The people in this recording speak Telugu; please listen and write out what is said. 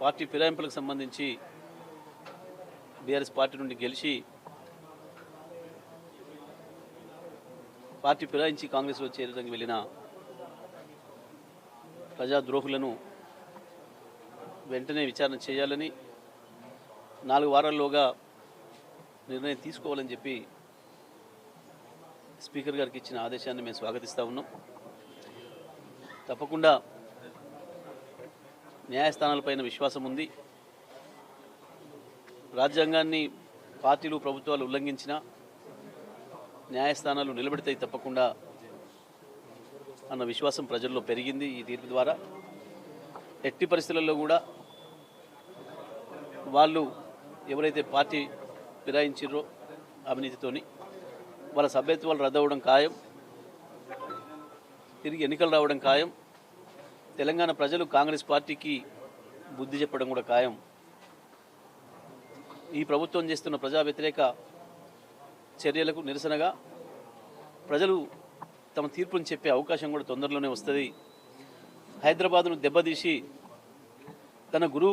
పార్టీ ఫిరాయింపులకు సంబంధించి బీఆర్ఎస్ పార్టీ నుండి గెలిచి పార్టీ ఫిరాయించి కాంగ్రెస్లో చేరడానికి వెళ్ళిన ప్రజాద్రోహులను వెంటనే విచారణ చేయాలని 4 వారాల్లోగా నిర్ణయం తీసుకోవాలని చెప్పి స్పీకర్ గారికి ఇచ్చిన ఆదేశాన్ని మేము స్వాగతిస్తూ ఉన్నాం. తప్పకుండా న్యాయస్థానాలపైన విశ్వాసం ఉంది. రాజ్యాంగాన్ని పార్టీలు ప్రభుత్వాలు ఉల్లంఘించిన న్యాయస్థానాలు నిలబెడతాయి తప్పకుండా అన్న విశ్వాసం ప్రజల్లో పెరిగింది ఈ తీర్పు ద్వారా. ఎట్టి పరిస్థితులలో కూడా వాళ్ళు ఎవరైతే పార్టీ ఫిరాయించారో అవినీతితోని వాళ్ళ సభ్యత్వాలు రద్దవడం ఖాయం, తిరిగి ఎన్నికలు రావడం ఖాయం. తెలంగాణ ప్రజలు కాంగ్రెస్ పార్టీకి బుద్ధి చెప్పడం కూడా ఖాయం. ఈ ప్రభుత్వం చేస్తున్న ప్రజా వ్యతిరేక చర్యలకు నిరసనగా ప్రజలు తమ తీర్పును చెప్పే అవకాశం కూడా తొందరలోనే వస్తుంది. హైదరాబాద్ను దెబ్బతీసి తన గురువు